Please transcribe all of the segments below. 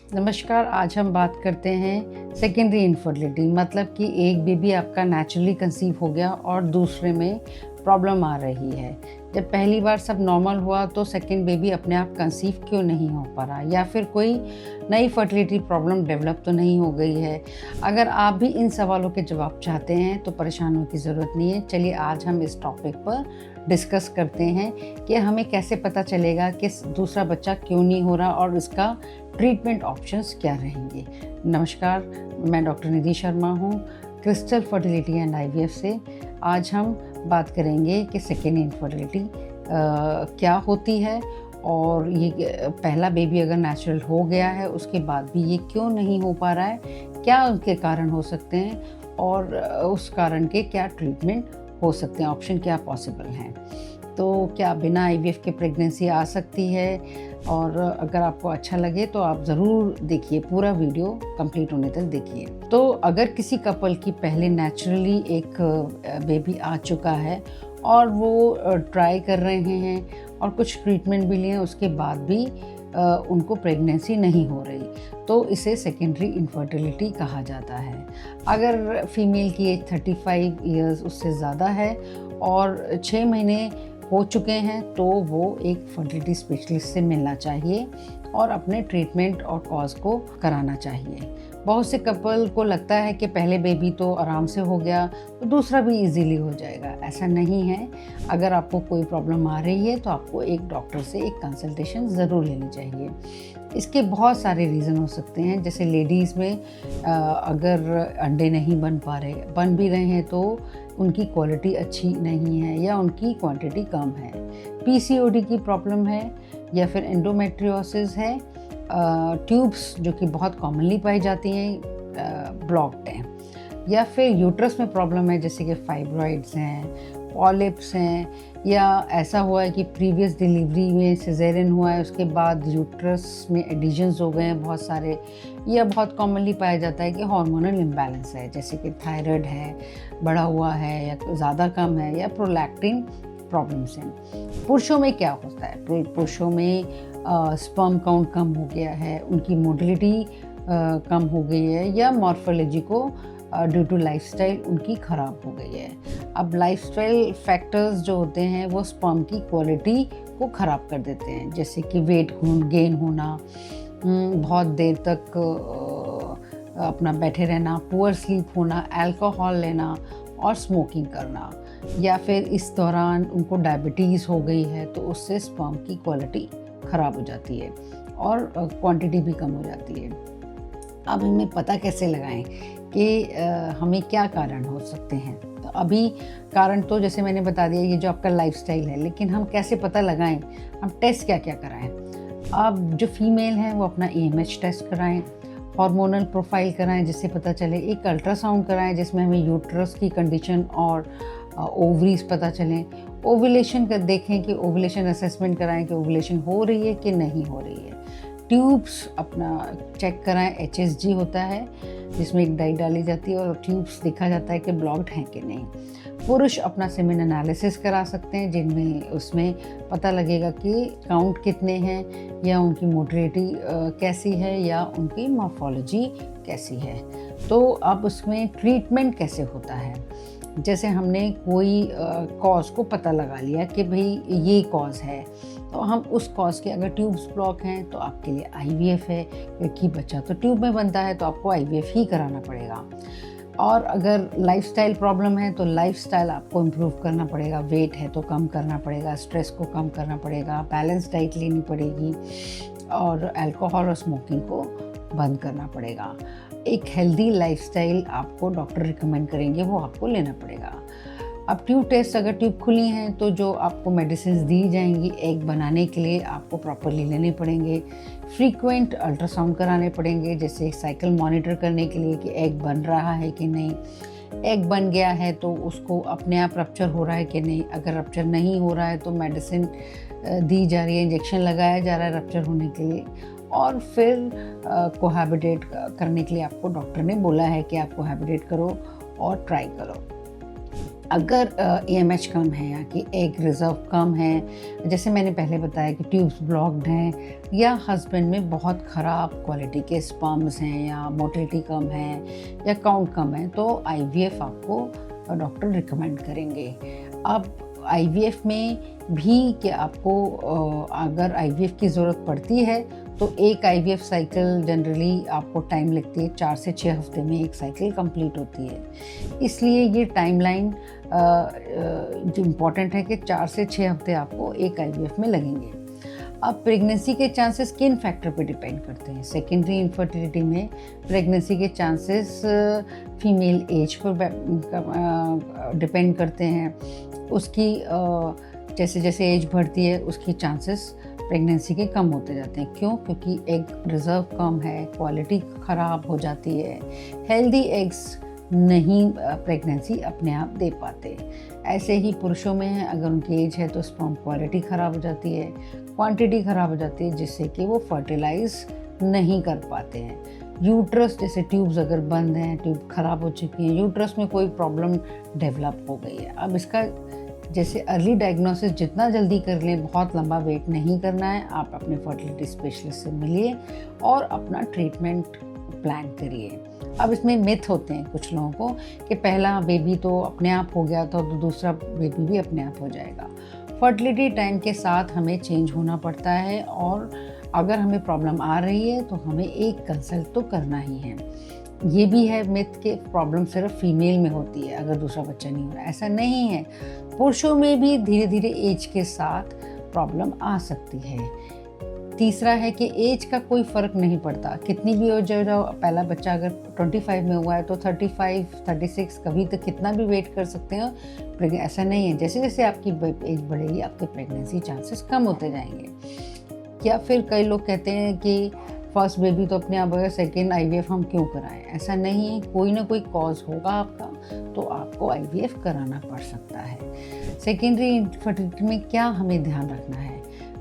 नमस्कार। आज हम बात करते हैं सेकेंडरी इनफर्टिलिटी, मतलब कि एक बेबी आपका नेचुरली कंसीव हो गया और दूसरे में प्रॉब्लम आ रही है। जब पहली बार सब नॉर्मल हुआ तो सेकेंड बेबी अपने आप कंसीव क्यों नहीं हो पा रहा, या फिर कोई नई फर्टिलिटी प्रॉब्लम डेवलप तो नहीं हो गई है। अगर आप भी इन सवालों के जवाब चाहते हैं तो परेशान होने की ज़रूरत नहीं है। चलिए आज हम इस टॉपिक पर डिस्कस करते हैं कि हमें कैसे पता चलेगा कि दूसरा बच्चा क्यों नहीं हो रहा और इसका ट्रीटमेंट ऑप्शंस क्या रहेंगे। नमस्कार, मैं डॉक्टर निधि शर्मा हूँ, क्रिस्टल फर्टिलिटी एंड आईवीएफ से। आज हम बात करेंगे कि सेकेंड इनफर्टिलिटी क्या होती है और ये पहला बेबी अगर नेचुरल हो गया है उसके बाद भी ये क्यों नहीं हो पा रहा है, क्या उनके कारण हो सकते हैं और उस कारण के क्या ट्रीटमेंट हो सकते हैं, ऑप्शन क्या पॉसिबल हैं। तो क्या बिना आईवीएफ के प्रेगनेंसी आ सकती है? और अगर आपको अच्छा लगे तो आप ज़रूर देखिए, पूरा वीडियो कंप्लीट होने तक देखिए। तो अगर किसी कपल की पहले नेचुरली एक बेबी आ चुका है और वो ट्राई कर रहे हैं और कुछ ट्रीटमेंट भी लिए, उसके बाद भी उनको प्रेगनेंसी नहीं हो रही, तो इसे सेकेंडरी इनफर्टिलिटी कहा जाता है। अगर फीमेल की एज 35 ईयर्स उससे ज़्यादा है और 6 महीने हो चुके हैं तो वो एक फर्टिलिटी स्पेशलिस्ट से मिलना चाहिए और अपने ट्रीटमेंट और कॉज को कराना चाहिए। बहुत से कपल को लगता है कि पहले बेबी तो आराम से हो गया तो दूसरा भी इजीली हो जाएगा। ऐसा नहीं है। अगर आपको कोई प्रॉब्लम आ रही है तो आपको एक डॉक्टर से एक कंसल्टेशन ज़रूर लेनी चाहिए। इसके बहुत सारे रीज़न हो सकते हैं, जैसे लेडीज़ में अगर अंडे नहीं बन भी रहे हैं तो उनकी क्वालिटी अच्छी नहीं है या उनकी क्वांटिटी कम है, पीसीओडी की प्रॉब्लम है या फिर एंडोमेट्रियोसिस है, ट्यूब्स जो कि बहुत कॉमनली पाई जाती हैं ब्लॉक्ड हैं, या फिर यूट्रस में प्रॉब्लम है जैसे कि फाइब्रॉइड्स हैं, पॉलिप्स हैं, या ऐसा हुआ है कि प्रीवियस डिलीवरी में सिजेरियन हुआ है उसके बाद यूट्रस में एडिशंस हो गए हैं बहुत सारे, या बहुत कॉमनली पाया जाता है कि हार्मोनल इम्बैलेंस है जैसे कि थायराइड है, बढ़ा हुआ है या ज़्यादा कम है, या प्रोलैक्टिन प्रॉब्लम्स हैं। पुरुषों में क्या होता है? पुरुषों में स्पर्म काउंट कम हो गया है, उनकी मोटिलिटी कम हो गई है, या मॉर्फोलॉजी को ड्यू टू लाइफस्टाइल उनकी ख़राब हो गई है। अब लाइफस्टाइल फैक्टर्स जो होते हैं वो स्पर्म की क्वालिटी को ख़राब कर देते हैं, जैसे कि वेट गेन होना, बहुत देर तक अपना बैठे रहना, पुअर स्लीप होना, अल्कोहल लेना और स्मोकिंग करना, या फिर इस दौरान उनको डायबिटीज़ हो गई है तो उससे स्पर्म की क्वालिटी ख़राब हो जाती है और क्वांटिटी भी कम हो जाती है। अब इनमें पता कैसे लगाएं कि हमें क्या कारण हो सकते हैं? तो अभी कारण तो जैसे मैंने बता दिया, ये जो आपका लाइफस्टाइल है, लेकिन हम कैसे पता लगाएं? हम टेस्ट क्या क्या कराएं? अब जो फीमेल हैं वो अपना एएमएच टेस्ट कराएं, हार्मोनल प्रोफाइल कराएं जिससे पता चले, एक अल्ट्रासाउंड कराएं जिसमें हमें यूट्रस की कंडीशन और ओवरीज पता चलें, ओव्यूलेशन कर देखें कि ओव्यूलेशन असेसमेंट कराएं कि ओव्यूलेशन हो रही है कि नहीं हो रही है, ट्यूब्स अपना चेक कराएं, एचएसजी होता है जिसमें एक डाई डाली जाती है और ट्यूब्स देखा जाता है कि ब्लॉक्ड हैं कि नहीं। पुरुष अपना सेमेन एनालिसिस करा सकते हैं जिनमें उसमें पता लगेगा कि काउंट कितने हैं, या उनकी मोटिलिटी कैसी है, या उनकी मॉर्फोलॉजी कैसी है। तो अब उसमें ट्रीटमेंट कैसे होता है? जैसे हमने कोई कॉज को पता लगा लिया कि भाई ये कॉज है, तो हम उस कॉज के, अगर ट्यूब्स ब्लॉक हैं तो आपके लिए आईवीएफ है, क्योंकि बच्चा तो ट्यूब में बनता है तो आपको आईवीएफ ही कराना पड़ेगा। और अगर लाइफस्टाइल प्रॉब्लम है तो लाइफस्टाइल आपको इम्प्रूव करना पड़ेगा, वेट है तो कम करना पड़ेगा, स्ट्रेस को कम करना पड़ेगा, बैलेंस डाइट लेनी पड़ेगी और अल्कोहल और स्मोकिंग को बंद करना पड़ेगा। एक हेल्दी लाइफस्टाइल आपको डॉक्टर रिकमेंड करेंगे, वो आपको लेना पड़ेगा। अब ट्यूब टेस्ट, अगर ट्यूब खुली हैं तो जो आपको मेडिसिन दी जाएंगी एग बनाने के लिए आपको प्रॉपरली लेने पड़ेंगे। फ्रीक्वेंट अल्ट्रासाउंड कराने पड़ेंगे, जैसे साइकिल मॉनिटर करने के लिए कि एग बन रहा है कि नहीं। एग बन गया है तो उसको अपने आप रप्चर हो रहा है कि नहीं। अगर रप्चर नहीं हो रहा है तो मेडिसिन दी जा रही है, इंजेक्शन लगाया जा रहा है रप्चर होने के लिए। और फिर कोहैबिटेट करने के लिए आपको डॉक्टर ने बोला है कि आप कोहैबिटेट करो और ट्राई करो। अगर AMH कम है या कि एग रिज़र्व कम है, जैसे मैंने पहले बताया कि ट्यूब्स ब्लॉक्ड हैं, या हस्बैंड में बहुत ख़राब क्वालिटी के स्पर्म्स हैं, या मोटिलिटी कम है, या काउंट कम है, तो IVF आपको डॉक्टर रिकमेंड करेंगे। अब IVF में भी कि आपको अगर IVF की ज़रूरत पड़ती है तो एक IVF साइकिल जनरली आपको टाइम लगती है, 4 से 6 हफ्ते में एक साइकिल कंप्लीट होती है। इसलिए ये टाइमलाइन जो इम्पॉर्टेंट है कि 4 से 6 हफ्ते आपको एक IVF में लगेंगे। अब प्रेगनेंसी के चांसेस किन फैक्टर पे डिपेंड करते हैं? सेकेंडरी इनफर्टिलिटी में प्रेगनेंसी के चांसेस फीमेल एज पर डिपेंड करते हैं। उसकी जैसे जैसे एज बढ़ती है उसकी चांसेस प्रेगनेंसी के कम होते जाते हैं। क्यों? क्योंकि एग रिज़र्व कम है, क्वालिटी ख़राब हो जाती है, हेल्दी एग्स नहीं प्रेगनेंसी अपने आप दे पाते। ऐसे ही पुरुषों में है, अगर उनकी एज है तो स्पर्म क्वालिटी ख़राब हो जाती है, क्वांटिटी ख़राब हो जाती है, जिससे कि वो फर्टिलाइज़ नहीं कर पाते हैं। यूट्रस जैसे ट्यूब्स अगर बंद हैं, ट्यूब ख़राब हो चुकी हैं, यूट्रस में कोई प्रॉब्लम डेवलप हो गई है। अब इसका जैसे अर्ली डायग्नोसिस जितना जल्दी कर लें, बहुत लंबा वेट नहीं करना है। आप अपने फर्टिलिटी स्पेशलिस्ट से मिलिए और अपना ट्रीटमेंट प्लान करिए। अब इसमें मिथ होते हैं कुछ लोगों को कि पहला बेबी तो अपने आप हो गया था तो दूसरा बेबी भी अपने आप हो जाएगा। फर्टिलिटी टाइम के साथ हमें चेंज होना पड़ता है, और अगर हमें प्रॉब्लम आ रही है तो हमें एक कंसल्ट तो करना ही है। ये भी है मिथ के प्रॉब्लम सिर्फ फीमेल में होती है अगर दूसरा बच्चा नहीं हो रहा, ऐसा नहीं है। पुरुषों में भी धीरे धीरे एज के साथ प्रॉब्लम आ सकती है। तीसरा है कि एज का कोई फ़र्क नहीं पड़ता, कितनी भी हो जाओ। पहला बच्चा अगर 25 में हुआ है तो 35, 36 कभी तक कितना भी वेट कर सकते हो। ऐसा नहीं है, जैसे जैसे आपकी एज बढ़ेगी आपके प्रेगनेंसी चांसेस कम होते जाएंगे। या फिर कई लोग कहते हैं कि फर्स्ट बेबी तो अपने आप होगा, सेकेंड IVF हम क्यों कराएं? ऐसा नहीं है, कोई ना कोई कॉज होगा आपका, तो आपको IVF कराना पड़ सकता है। सेकेंडरी इनफर्टिलिटी में क्या हमें ध्यान रखना है?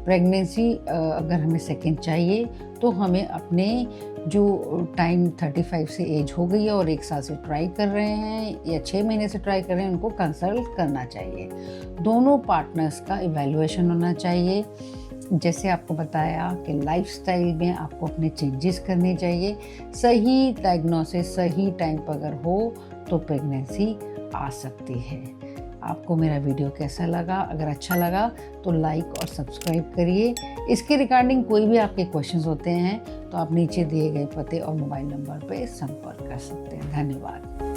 प्रेगनेंसी अगर हमें सेकेंड चाहिए तो हमें अपने जो टाइम 35 से एज हो गई है और 1 साल से ट्राई कर रहे हैं या 6 महीने से ट्राई कर रहे हैं, उनको कंसल्ट करना चाहिए। दोनों पार्टनर्स का इवैल्यूएशन होना चाहिए। जैसे आपको बताया कि लाइफस्टाइल में आपको अपने चेंजेस करने चाहिए। सही डायग्नोसिस सही टाइम पर अगर हो तो प्रेगनेंसी आ सकती है। आपको मेरा वीडियो कैसा लगा? अगर अच्छा लगा तो लाइक और सब्सक्राइब करिए। इसके रिगार्डिंग कोई भी आपके क्वेश्चंस होते हैं तो आप नीचे दिए गए पते और मोबाइल नंबर पर संपर्क कर सकते हैं। धन्यवाद।